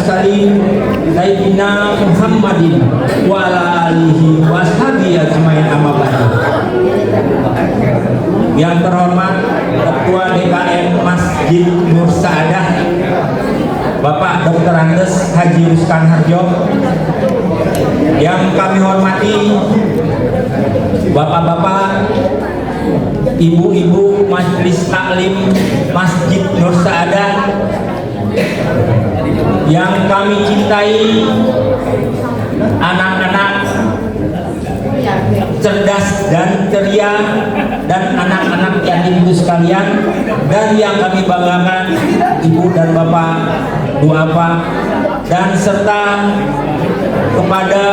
mursalin Sayyidina Muhammadin wa ala alihi washabihi ajmain amma ba'du. Yang terhormat Ketua DKM Masjid Nur Saadah Bapak Dr. Andes Haji Ruskan Harjo, yang kami hormati Bapak-bapak, Ibu-ibu Majelis Taklim Masjid Nur Saadah, yang kami cintai, anak-anak cerdas dan ceria, dan anak-anak yatim piatu sekalian, dan yang kami banggakan ibu dan bapak duafa, dan serta kepada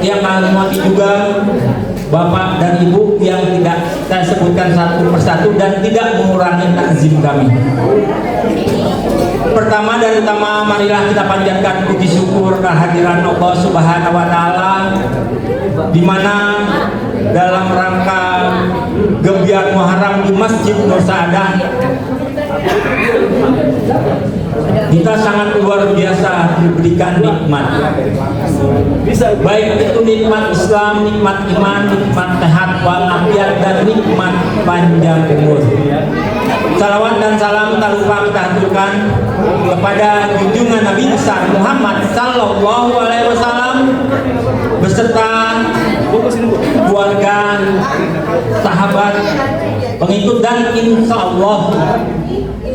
yang kami hormati juga bapak dan ibu yang tidak saya sebutkan satu persatu dan tidak mengurangi takzim kami. Pertama dan utama, marilah kita panjatkan puji syukur kehadiran Allah Subhanahu wa Ta'ala, di mana dalam rangka Gebiar Muharram di Masjid Nur Saadah kita sangat luar biasa diberikan nikmat, baik itu nikmat Islam, nikmat iman, nikmat sehat walafiat, dan nikmat panjang umur. Salawat dan salam tak lupa kita haturkan kepada junjungan Nabi besar Muhammad Sallallahu Alaihi Wasallam beserta keluarga, sahabat, pengikut, dan insya Allah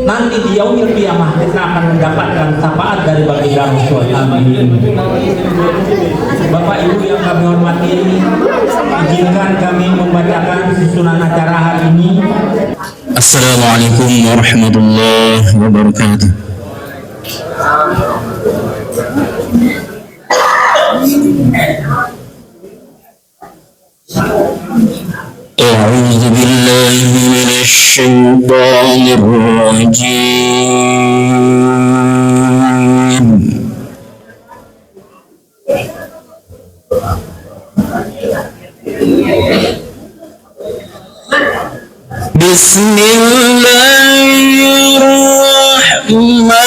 nanti di yaumil qiyamah kita akan mendapatkan syafaat dari baginda Rasul. Amin. Bapak Ibu yang kami hormati, izinkan kami membacakan susunan acara hari ini. Assalamualaikum warahmatullahi wabarakatuh. أعوذ بالله من الشيطان الرجيم. بسم الله الرحمن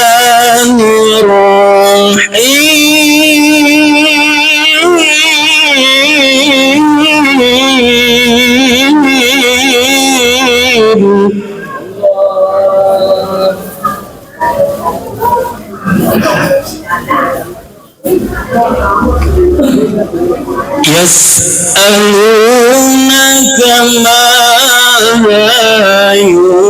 الرحيم. يسألونك ماذا ينفقون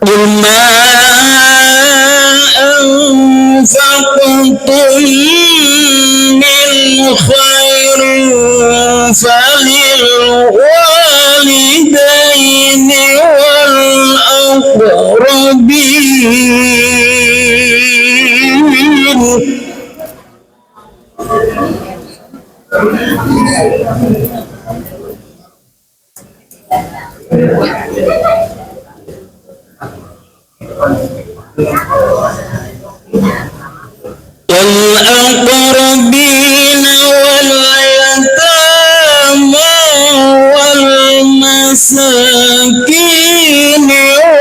وما أنفقتم من خير فللوالدين والأقربين. والأقربين واليتامى والمساكين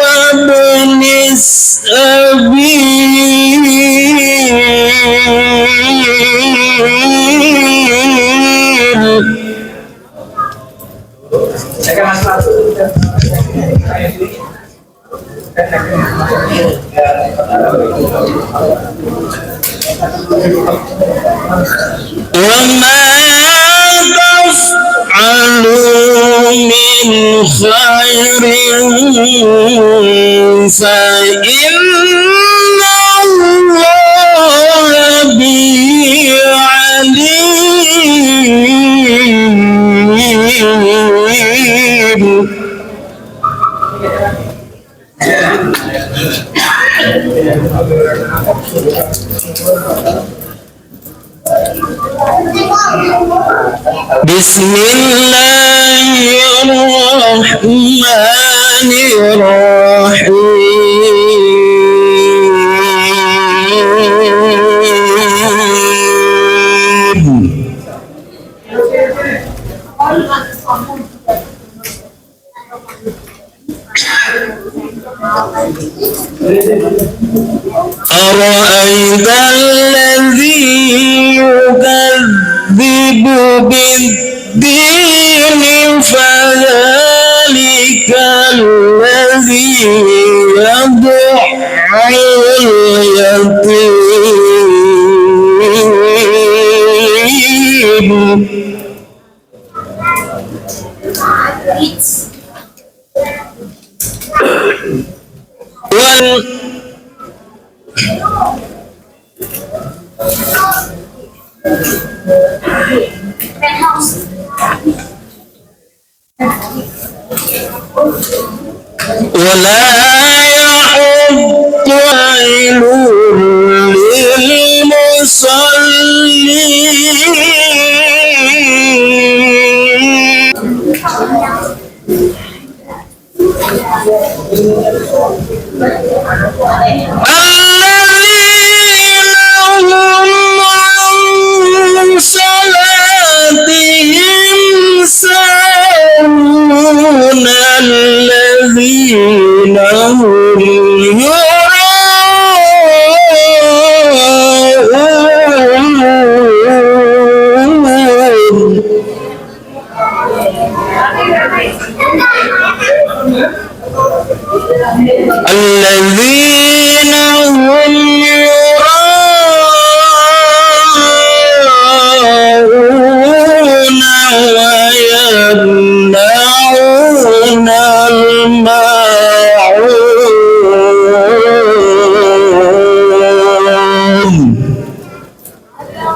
وابن وما تفعلوا من خير فإن الله به عليم. Bismillahirrahmanirrahim. أرأيت الذي يكذب بالدين فذلك الذي يدعو اليتيم ولا يحض عيل للمصلين الذين هم عن صلاتهم ساهون الذين هم يراءون الذين هم يراءون ويمنعون الماعون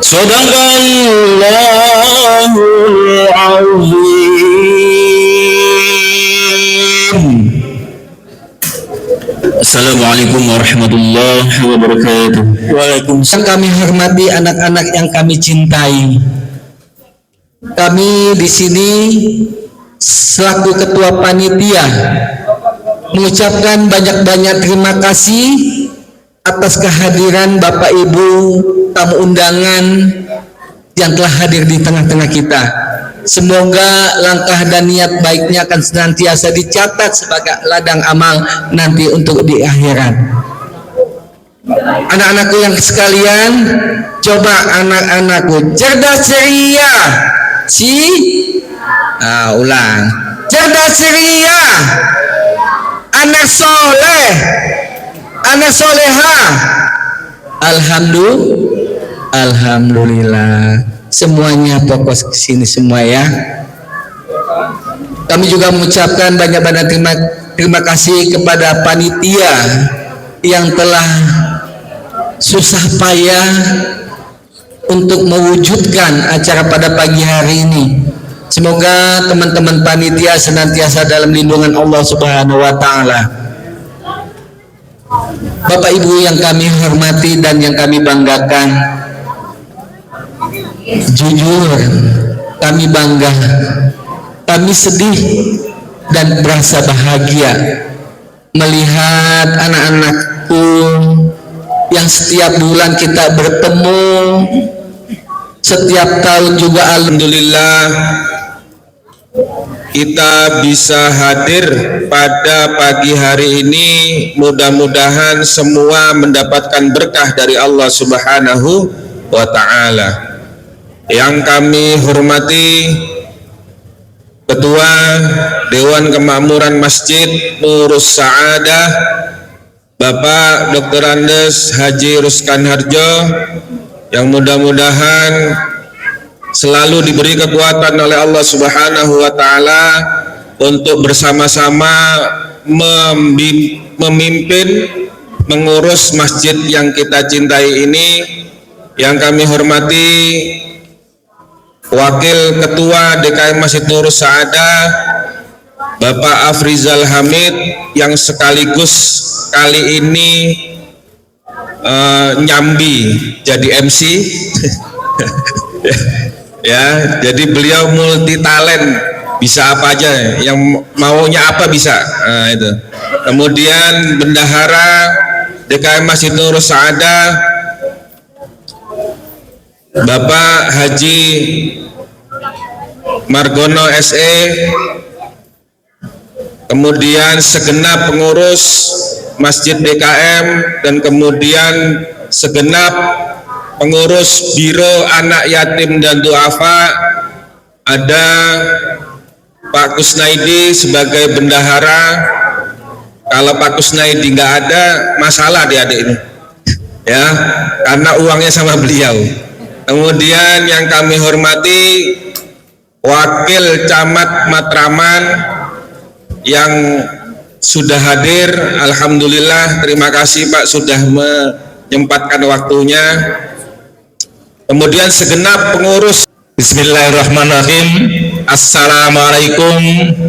Sadaqallahul azim. Assalamualaikum warahmatullahi wabarakatuh. Waalaikumsalam. Kami hormati anak-anak yang kami cintai. Kami di sini selaku ketua panitia mengucapkan banyak-banyak terima kasih atas kehadiran Bapak Ibu tamu undangan yang telah hadir di tengah-tengah kita. Semoga langkah dan niat baiknya akan senantiasa dicatat sebagai ladang amal nanti untuk di akhirat. Anak-anakku yang sekalian, coba anak-anakku cerdas ceria, ulang, cerdas ceria, anak soleh, anak soleha. Alhamdulillah. Semuanya fokus ke sini semua ya. Kami juga mengucapkan banyak-banyak terima kasih kepada panitia yang telah susah payah untuk mewujudkan acara pada pagi hari ini. Semoga teman-teman panitia senantiasa dalam lindungan Allah Subhanahu wa taala. Bapak Ibu yang kami hormati dan yang kami banggakan, jujur kami bangga, kami sedih dan merasa bahagia melihat anak-anakku yang setiap bulan kita bertemu, setiap tahun juga. Alhamdulillah kita bisa hadir pada pagi hari ini. Mudah-mudahan semua mendapatkan berkah dari Allah Subhanahu wa ta'ala. Yang kami hormati Ketua Dewan Kemakmuran Masjid Nurus Sa'adah Bapak Dr. Andes Haji Ruskan Harjo, yang mudah-mudahan selalu diberi kekuatan oleh Allah Subhanahu wa taala untuk bersama-sama memimpin mengurus masjid yang kita cintai ini. Yang kami hormati Wakil Ketua DKM Masjid Nurus Sa'adah Bapak Afrizal Hamid, yang sekaligus kali ini nyambi jadi MC Ya, jadi beliau multi talent, bisa apa aja, yang maunya apa bisa. Nah, itu. Kemudian bendahara DKM Masjid Nur Saadah Bapak Haji Margono SE, kemudian segenap pengurus Masjid DKM, dan kemudian segenap pengurus Biro Anak Yatim dan Duafa. Ada Pak Kusnaidi sebagai bendahara. Kalau Pak Kusnaidi nggak ada, masalah di adik ini, ya, karena uangnya sama beliau. Kemudian yang kami hormati Wakil Camat Matraman yang sudah hadir, alhamdulillah, terima kasih Pak sudah menyempatkan waktunya. Kemudian segenap pengurus. Bismillahirrahmanirrahim. Assalamualaikum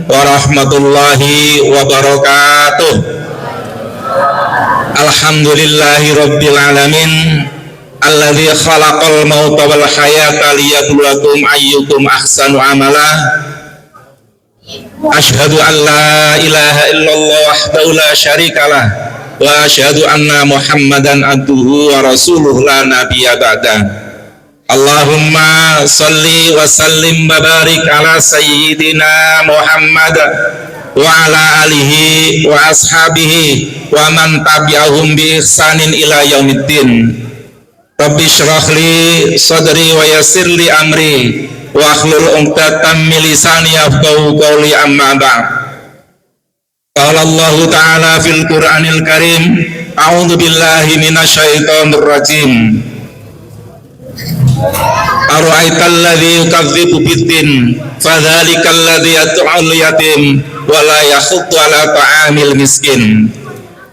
warahmatullahi wabarakatuh. Alhamdulillahi rabbil alamin, alladzi khalaqal mauta wal hayata liyabluwakum ayyukum ahsanu amala. Asyhadu an la ilaha illallah wahdahu la syarikalah wa asyhadu anna Muhammadan abduhu wa rasuluh la nabiyya ba'da. Allahumma salli wa sallim wa barik ala sayyidina Muhammad wa ala alihi wa ashabihi wa man tabi'ahum bi ihsanin ila yaumiddin. Rabbi shrah li sadri wa yassir li amri wa akhlul 'uqdatam min lisani yafqahu qawli, amma ba'd. Qala Allah ta'ala fil Qur'anil Karim, a'udzu billahi minasyaitonir rajim. Ara'aital ladzi yukadzibu biddin fadzalikal ladzi yad'ul yatim wa la yakhuddu 'ala ta'amil miskin.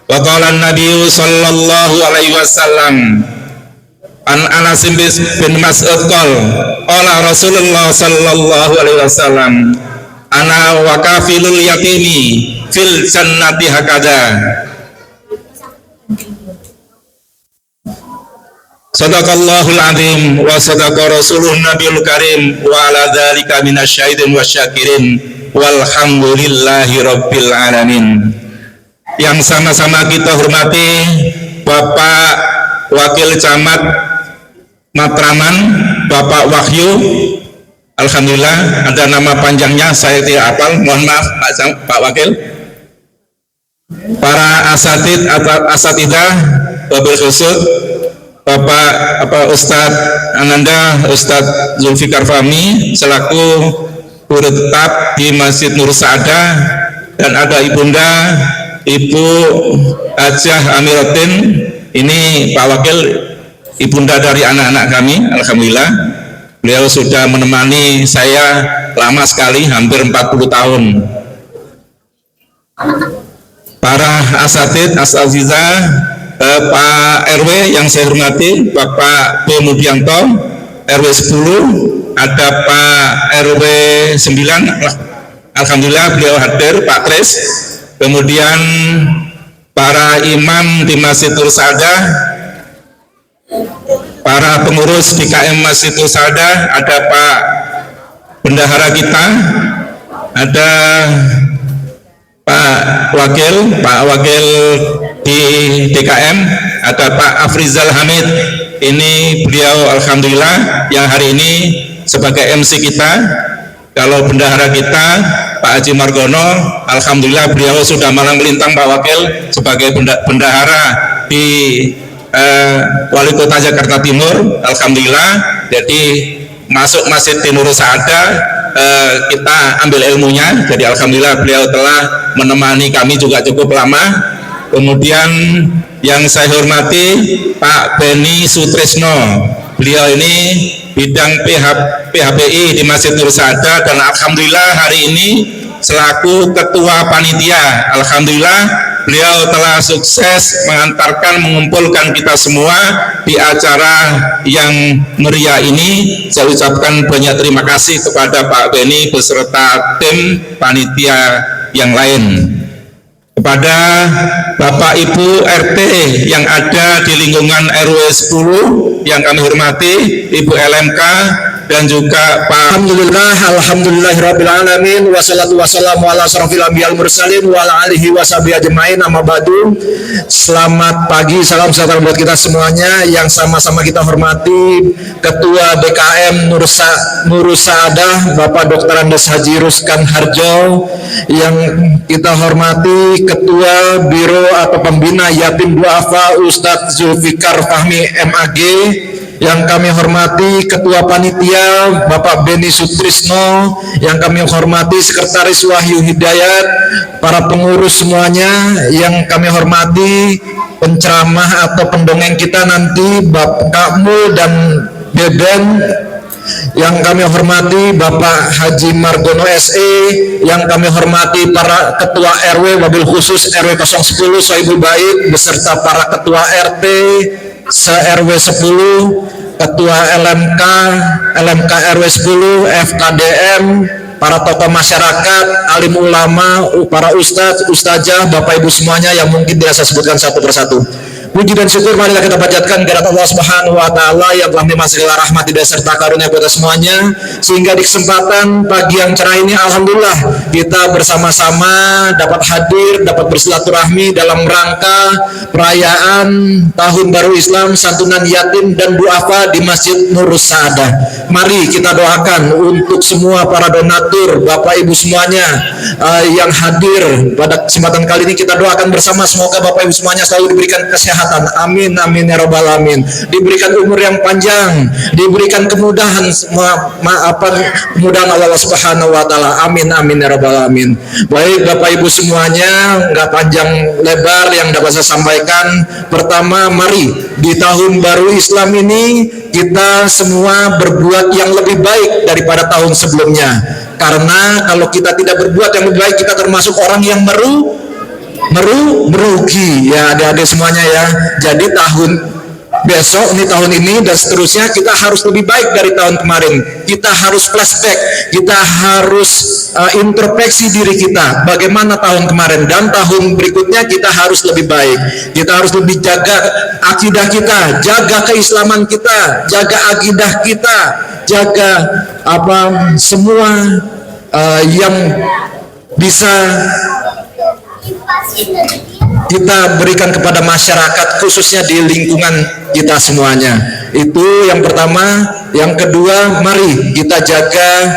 Wa qala an-nabiy sallallahu alaihi wasallam an Anas bin Mas'ud qala Rasulullah sallallahu alaihi wasallam ana wa kafilul yatimi fil jannati hakada. Sadaqallahul azim wa sadaqa rasulun nabiyul karim wa ala dzalika minasyahidin wasyakirin walhamdulillahi rabbil alamin. Yang sama-sama kita hormati Bapak Wakil Camat Matraman, Bapak Wahyu. Alhamdulillah, ada nama panjangnya saya tidak hafal, mohon maaf Pak Wakil. Para asatidah, wabil khusus Bapak Ustadz Ananda, Ustadz Zulfikar Fahmi selaku guru tetap di Masjid Nur Saadah, dan ada Ibunda Ibu Hajah Amiratin, ini Pak Wakil, Ibunda dari anak-anak kami. Alhamdulillah, beliau sudah menemani saya lama sekali, hampir 40 tahun. Para asatid, asatizah, Pak RW yang saya hormati, Bapak B. Mudianto, RW 10, ada Pak RW 9, alhamdulillah beliau hadir, Pak Tris. Kemudian para imam di Masjid Nur Saadah, para pengurus DKM Masjid Nur Saadah, ada Pak Bendahara kita, ada Pak Wakil di DKM, ada Pak Afrizal Hamid. Ini beliau alhamdulillah yang hari ini sebagai MC kita. Kalau bendahara kita Pak Haji Margono, alhamdulillah beliau sudah malang melintang Pak Wakil sebagai bendahara di Wali Kota Jakarta Timur. Alhamdulillah, jadi masuk Masjid Nur Saadah kita ambil ilmunya. Jadi alhamdulillah beliau telah menemani kami juga cukup lama. Kemudian yang saya hormati Pak Beni Sutrisno, beliau ini bidang PHPI di Masjid Nur Saadah, dan alhamdulillah hari ini selaku ketua panitia, alhamdulillah beliau telah sukses mengumpulkan kita semua di acara yang meriah ini. Saya ucapkan banyak terima kasih kepada Pak Beni beserta tim panitia yang lain. kepada Bapak Ibu RT yang ada di lingkungan RW 10 yang kami hormati, Ibu LMK dan juga Pak. Alhamdulillahirrabbilalamin. Wassalatu wassalamu ala asrafil anbiya'il mursalin wa ala alihi wa sahbihi ajma'in. Amma ba'du. Selamat pagi, salam sejahtera buat kita semuanya yang sama-sama kita hormati Ketua BKM Nurusadah Bapak Dr. Andes Haji Ruskan Harjo, yang kita hormati Ketua Biro atau Pembina Yatim Duafa Ustadz Zulfikar Fahmi MAG, yang kami hormati Ketua Panitia Bapak Beni Sutrisno, yang kami hormati Sekretaris Wahyu Hidayat, para pengurus semuanya yang kami hormati, penceramah atau pendongeng kita nanti Bapak Mul dan Beben, yang kami hormati Bapak Haji Margono SE, yang kami hormati para ketua RW wabil khusus RW 010 Sohibul Baik beserta para ketua RT se-RW 10, ketua LMK RW 10, FKDM, para tokoh masyarakat, alim ulama, para ustadz, ustazah, bapak ibu semuanya yang mungkin tidak saya sebutkan satu persatu. Puji dan syukur marilah kita panjatkan kepada Allah Subhanahu wa taala yang telah melimpahkan segala rahmat dan serta karunia kepada semuanya, sehingga di kesempatan pagi yang cerah ini alhamdulillah kita bersama-sama dapat hadir, dapat bersilaturahmi dalam rangka perayaan Tahun Baru Islam, santunan yatim dan duafa di Masjid Nurus Saadah. Mari kita doakan untuk semua para donatur, Bapak Ibu semuanya yang hadir pada kesempatan kali ini. Kita doakan bersama semoga Bapak Ibu semuanya selalu diberikan kesehatan. Amin amin ya rabbal alamin. Diberikan umur yang panjang, diberikan kemudahan, kemudahan Allah Subhanahu wa taala. Amin amin ya rabbal alamin. Baik Bapak Ibu semuanya, nggak panjang lebar yang dapat saya sampaikan. Pertama, mari di tahun baru Islam ini kita semua berbuat yang lebih baik daripada tahun sebelumnya. Karena kalau kita tidak berbuat yang lebih baik, kita termasuk orang yang merugi ya adik-adik semuanya ya. Jadi tahun besok ini, tahun ini dan seterusnya kita harus lebih baik dari tahun kemarin. Kita harus flashback, kita harus introspeksi diri kita bagaimana tahun kemarin, dan tahun berikutnya kita harus lebih baik. Kita harus lebih jaga akidah kita, jaga keislaman kita, jaga akidah kita, jaga semua yang bisa kita berikan kepada masyarakat, khususnya di lingkungan kita semuanya. Itu yang pertama. Yang kedua, mari kita jaga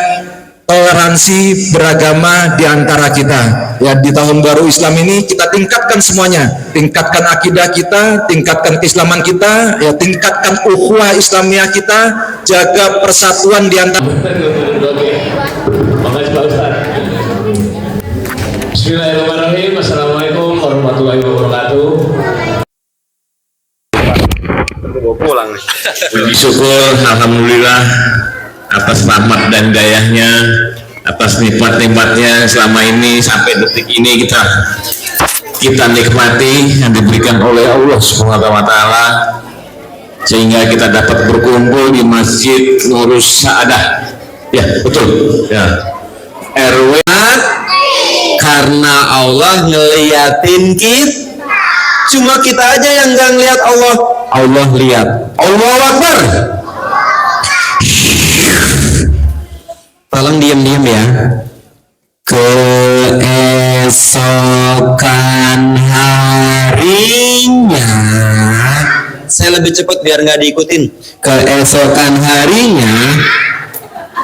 toleransi beragama di antara kita. Ya, di tahun baru Islam ini kita tingkatkan semuanya, tingkatkan akidah kita, tingkatkan keislaman kita, ya, tingkatkan ukhuwah Islamiyah kita, jaga persatuan di antara. Bismillahirrahmanirrahim. Assalamualaikum warahmatullahi wabarakatuh. Puji syukur alhamdulillah atas rahmat dan dayanya, atas nikmat-nikmatnya selama ini sampai detik ini kita nikmati yang diberikan oleh Allah Subhanahu wa taala, sehingga kita dapat berkumpul di Masjid Nurus Saadah. Ya, betul. Ya. RW, karena Allah ngeliatin kita, cuma kita aja yang nggak ngeliat Allah. Allah lihat. Allahu Akbar. Tolong diam-diam ya. Keesokan harinya, saya lebih cepat biar nggak diikutin. Keesokan harinya,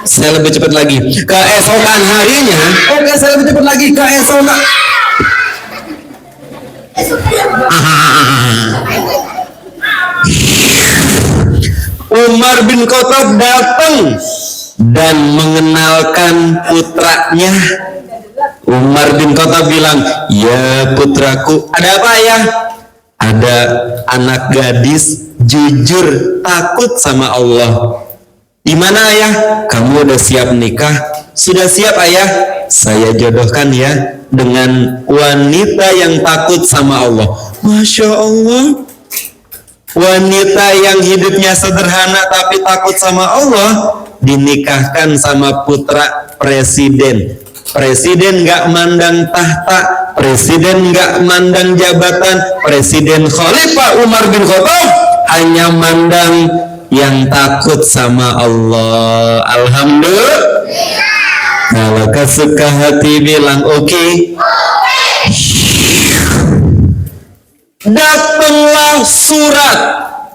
saya lebih cepat lagi. Keesokan harinya, oke, saya lebih cepat lagi. Keesokan Umar bin Khattab datang dan mengenalkan putranya. Umar bin Khattab bilang, "Ya putraku." "Ada apa ya?" "Ada anak gadis jujur takut sama Allah." "Di mana ayah?" "Kamu udah siap nikah?" "Sudah siap ayah." "Saya jodohkan ya dengan wanita yang takut sama Allah." Masya Allah, wanita yang hidupnya sederhana tapi takut sama Allah dinikahkan sama putra presiden. Presiden gak mandang tahta, presiden nggak mandang jabatan, Presiden Khalifah Umar bin Khattab hanya mandang yang takut sama Allah. Alhamdulillah. Kalau kesuka hati bilang oke. Datanglah surat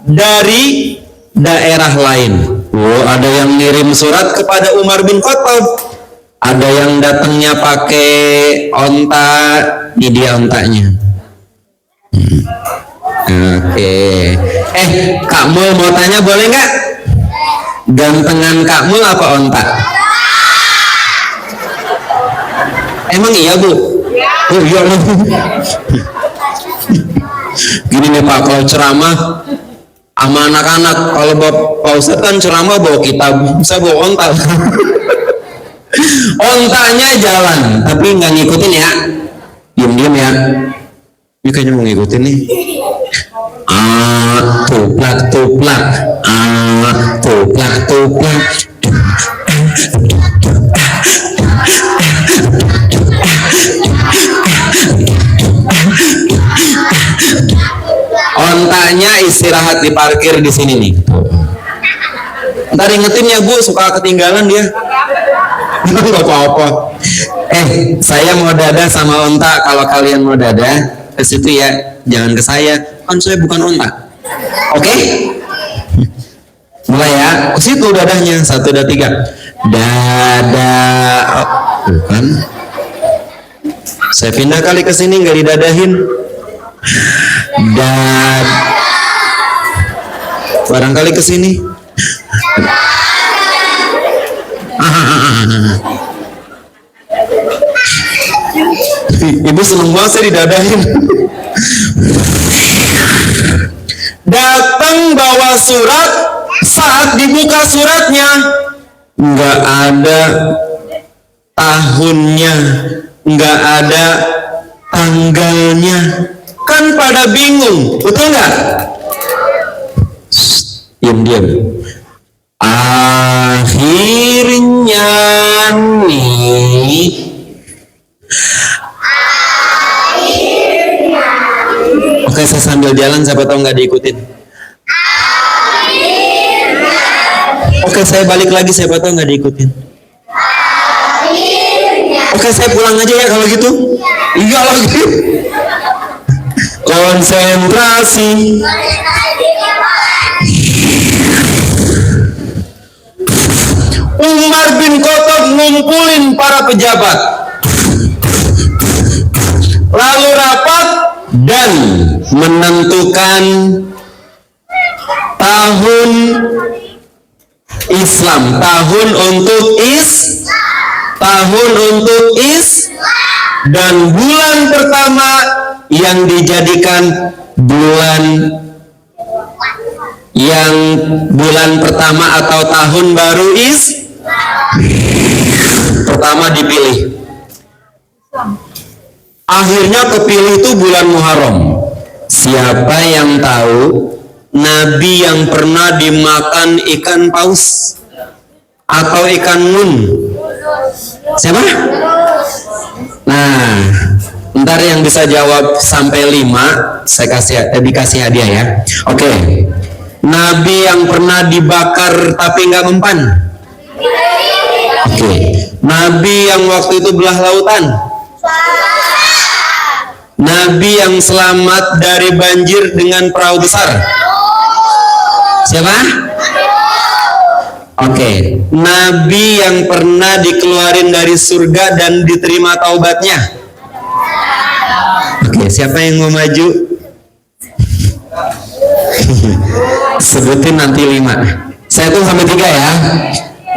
dari daerah lain. Oh, ada yang ngirim surat kepada Umar bin Khattab. Ada yang datangnya pakai onta, ini dia ontanya. Oke. Kak Mul mau tanya boleh nggak? Gantengan Kak Mul apa onta? Emang iya Bu? Oh iya loh. Gini nih Pak, kalau ceramah sama anak-anak, kalau Pak Ustadz kan ceramah bawa kitab, saya bawa onta. Ontanya jalan, tapi nggak ngikutin ya, diem-diem ya. Ini kayaknya mau ngikutin nih. Tuplak tuplak, tuplak tuplak. Ontanya istirahat di parkir di sini nih. Ntar ingetin ya Bu, suka ketinggalan dia. Nggak apa-apa. Saya mau dadah sama onta. Kalau kalian mau dadah ke situ ya, jangan ke saya. Kan saya bukan onta. Oke? Mulai ya. Ke situ dadahnya. 1, 2, 3. Dadah. Oh, bukan. Saya pindah kali ke sini nggak didadahin. Barangkali ke sini. Ibu seneng banget saya didadahin. Datang bawa surat, saat dibuka suratnya nggak ada tahunnya, nggak ada tanggalnya. Kan pada bingung, betul nggak? Diam-diam. Akhirnya nih. Oke, saya sambil jalan, siapa tahu nggak diikutin. Oke, saya balik lagi, siapa tahu nggak diikutin. Oke, saya pulang aja ya kalau gitu. Iya lagi. Konsentrasi. Umar bin Khattab ngumpulin para pejabat, lalu rapat dan menentukan tahun Islam, tahun untuk dan bulan pertama yang dijadikan bulan pertama atau tahun baru pertama dipilih. Akhirnya kepilih itu bulan Muharram. Siapa yang tahu Nabi yang pernah dimakan ikan paus atau ikan nun? Siapa? Nah, ntar yang bisa jawab sampai 5 saya dikasih hadiah ya. Oke. Nabi yang pernah dibakar tapi nggak mempan. Oke. Nabi yang waktu itu belah lautan. Nabi yang selamat dari banjir dengan perahu besar. Siapa? Oke. Nabi yang pernah dikeluarin dari surga dan diterima taubatnya. Oke, siapa yang mau maju? Sebutin nanti 5. Saya tuh sampai 3 ya.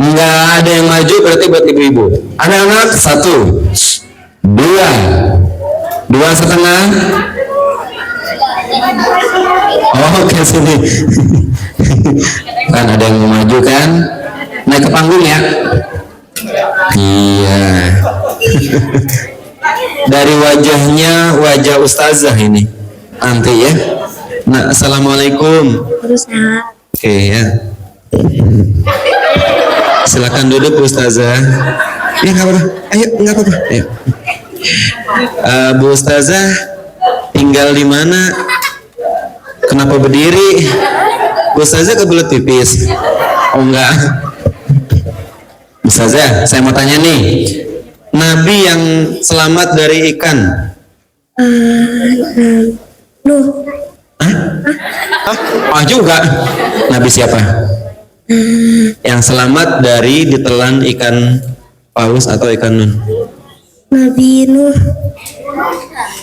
Nggak ada yang maju berarti buat ibu-ibu. Anak-anak 1, 2, 2,5. Oh, oke sini. Kan ada yang mau maju kan? Naik ke panggung ya. Iya. Dari wajahnya wajah ustazah ini. Nanti ya. Nah, assalamualaikum. Oke ya. Silakan duduk ustazah. Ya nggak apa-apa. Ayo nggak apa-apa. Ayo. Bu Ustazah tinggal di mana? Kenapa berdiri? Bu Ustazah kebelet pipis? Oh enggak. Bu Ustazah, saya mau tanya nih, Nabi yang selamat dari ikan? Nuh. Ah juga. Nabi siapa? Yang selamat dari ditelan ikan paus atau ikan nun? Nabi Nuh.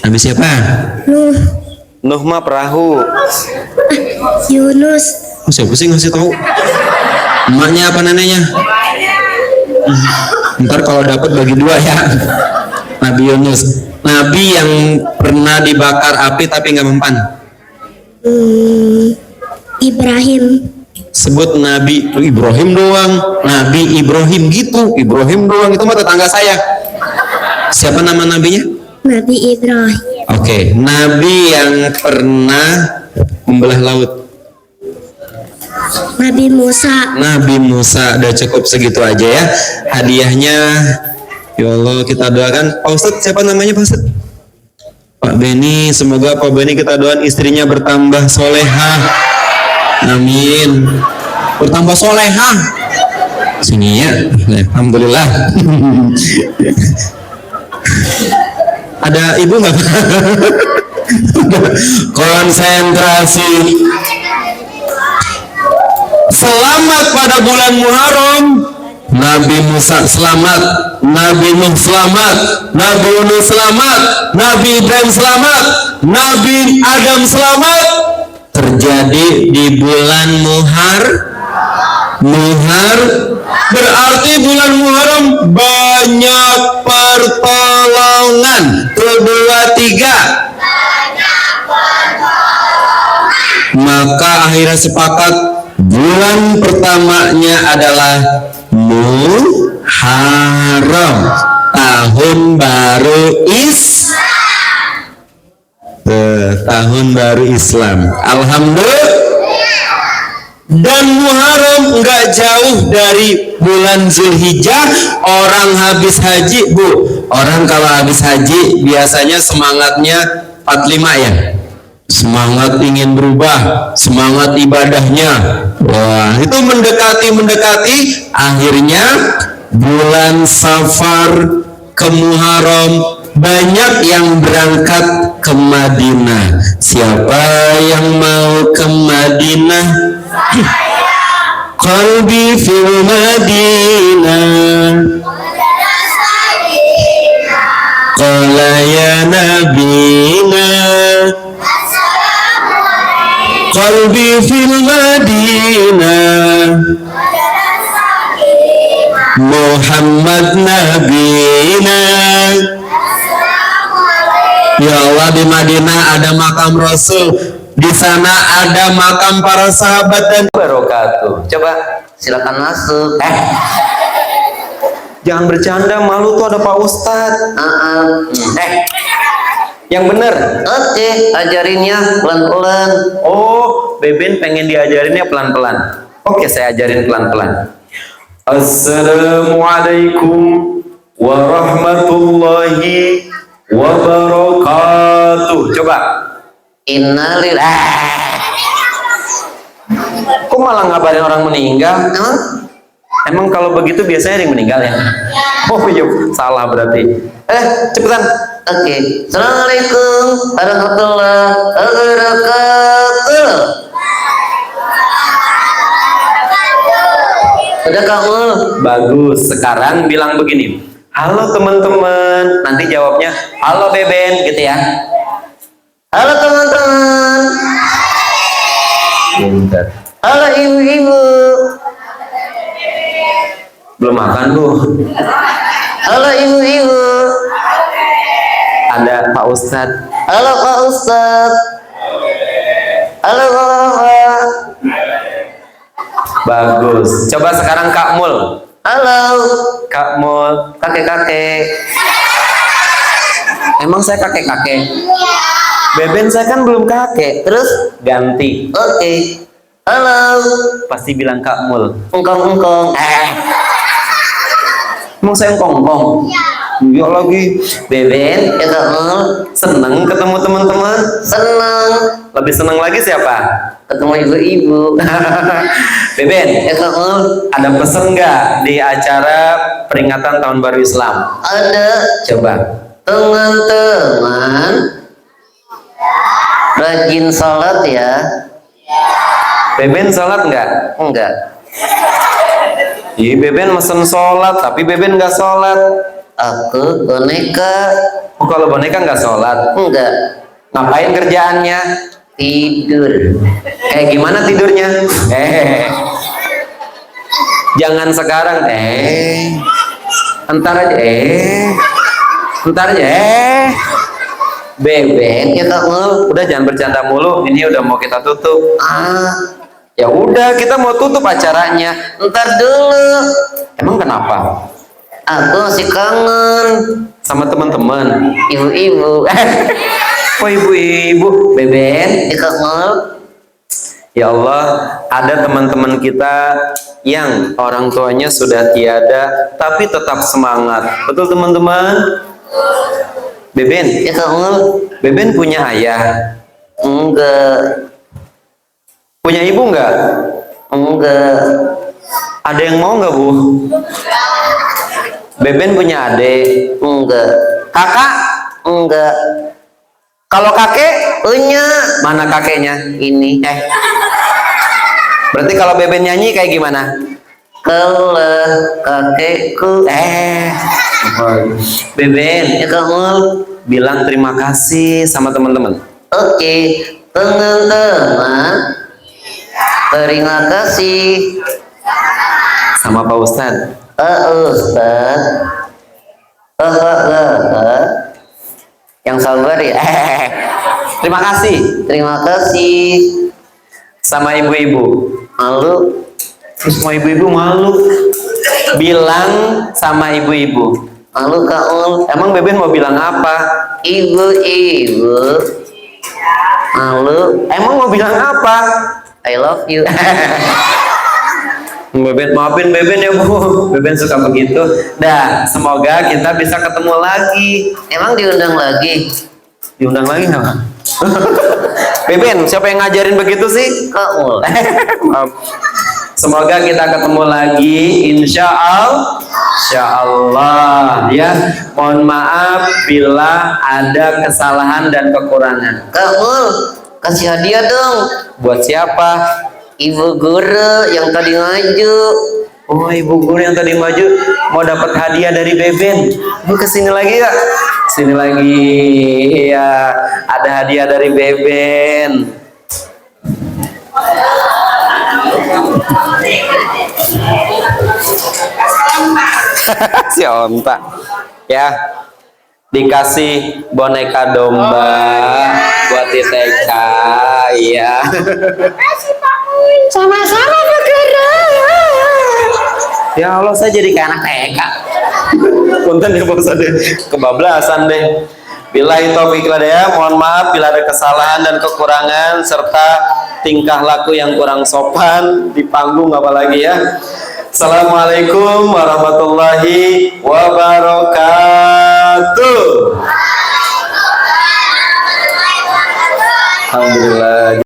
Nabi siapa? Nuh. Nuh mah perahu. Yunus. Oh, siapa sih ngasih tahu? Emaknya apa neneknya? Ntar kalau dapat bagi dua ya. Nabi Yunus. Nabi yang pernah dibakar api tapi nggak mempan. Ibrahim. Sebut Nabi Ibrahim doang. Nabi Ibrahim gitu. Ibrahim doang itu mah tetangga saya. Siapa nama nabinya? Nabi Ibrahim. Oke, Nabi yang pernah membelah laut. Nabi Musa. Nabi Musa. Udah cukup segitu aja ya. Hadiahnya, ya Allah kita doakan. Pak Ustadz siapa namanya Pak Ustadz? Pak Beni. Semoga Pak Beni kita doakan istrinya bertambah solehah. Amin. Bertambah solehah. Sini ya. Alhamdulillah. Ada ibu nggak? Konsentrasi. Selamat pada bulan Muharram. Nabi Musa selamat, Nabi Nuh selamat, Nabi Yunus selamat, Nabi Ibrahim selamat, Nabi Adam selamat. Terjadi di bulan Muhar, berarti bulan Muharram banyak pertolongan. 1, 2, 3. Maka akhirnya sepakat bulan pertamanya adalah Muharram, tahun baru tahun baru Islam. Alhamdulillah. Dan Muharram nggak jauh dari bulan Zulhijjah. Orang habis haji, Bu. Orang kalau habis haji biasanya semangatnya 45 ya. Semangat ingin berubah, semangat ibadahnya. Wah, itu mendekati, akhirnya bulan Safar ke Muharram banyak yang berangkat ke Madinah. Siapa yang mau ke Madinah? Qalbi fil Madinah. Qala ya nabina Qalbi fil Madinah. Muhammad nabina. Ya Allah, di Madinah ada makam Rasul, di sana ada makam para sahabat dan barakatuh. Coba silakan masuk. Jangan bercanda, malu tuh ada Pak Ustadz. Yang bener. Oke, ajarinnya pelan-pelan. Oh, Beben pengen diajarinnya pelan-pelan. Oke, saya ajarin pelan-pelan. Assalamualaikum warahmatullahi wabarakatuh. Coba. Innalillah. Kok malah ngabarin orang meninggal? Emang kalau begitu biasanya ada yang meninggal ya? Oh iya, salah berarti. Cepetan. Oke. Assalamualaikum warahmatullahi wabarakatuh. Udah kamu? Bagus. Sekarang bilang begini. Halo teman-teman. Nanti jawabnya halo Beben gitu ya. Halo teman-teman. Pintar. Halo ibu-ibu. Belum makan Bu. Halo ibu-ibu. Ada Pak Ustadz. Halo Pak Ustadz. Halo Bapak. Bagus. Coba sekarang Kak Mul. Halo Kak Mul. Kakek-kakek. Emang saya kakek-kakek? Beben saya kan belum kakek. Terus ganti. Oke. Halo. Pasti bilang Kak Mul. Engkong-engkong. Emang saya engkong-engkong? Iya lagi. Beben, ya Kaul, seneng ketemu teman-teman? Seneng. Lebih seneng lagi siapa? Ketemu ibu-ibu. Beben, ya Kaul, ada pesen nggak di acara peringatan Tahun Baru Islam? Ada. Coba. Teman-teman, rajin sholat ya. Beben sholat nggak? Enggak. Iya, Beben mesen sholat, tapi Beben nggak sholat. Aku boneka. Oh, kalau boneka nggak sholat? Enggak. Ngapain kerjaannya? Tidur. Gimana tidurnya? Jangan sekarang. Entar aja. Entar aja. Beben, kita udah jangan bercanda mulu. Ini udah mau kita tutup. Ya udah, kita mau tutup acaranya. Entar dulu. Emang kenapa? Aku masih kangen sama teman-teman, ibu-ibu. Oh, ibu-ibu, Beben, kangen. Ya Allah, ada teman-teman kita yang orang tuanya sudah tiada, tapi tetap semangat. Betul teman-teman? Beben, kangen. Beben punya ayah? Enggak. Punya ibu enggak? Enggak. Ada yang mau enggak, Bu? Beben punya adik? Enggak. Kakak? Enggak. Kalau kakek? Punya. Mana kakeknya? Ini. Berarti kalau Beben nyanyi kayak gimana? Kalau kakekku. Beben, ya kamu bilang terima kasih sama teman-teman. Oke, teman-teman. Terima kasih sama Pak Ustadz. Ustaz, yang sabar ya. Terima kasih sama ibu-ibu. Malu, semua ibu-ibu malu. Bilang sama ibu-ibu. Malu Kaul. Emang Beben mau bilang apa? Ibu-ibu. Malu. Emang mau bilang apa? I love you. Beben, maafin Beben ya Bu. Beben suka begitu. Dah, semoga kita bisa ketemu lagi. Emang diundang lagi? Diundang lagi nggak? Beben, siapa yang ngajarin begitu sih? Kamu. Maaf. Semoga kita ketemu lagi, insya Allah ya. Mohon maaf bila ada kesalahan dan kekurangan. Kamu kasih hadiah dong. Buat siapa? Ibu guru yang tadi maju. Oh, ibu guru yang tadi maju mau dapat hadiah dari Beben. Bu kesini lagi ya. Sini lagi ya. Ada hadiah dari Beben. Si Onta ya, dikasih boneka domba buat di TK ya. Sama-sama Bu Guru. Ya Allah, saya jadi kayak anak TK. Punten ya Pak Ustadz, kebablasan deh. Billahi taufiq hidayah. Mohon maaf bila ada kesalahan dan kekurangan serta tingkah laku yang kurang sopan di panggung apalagi ya. Assalamualaikum warahmatullahi wabarakatuh. Alhamdulillah.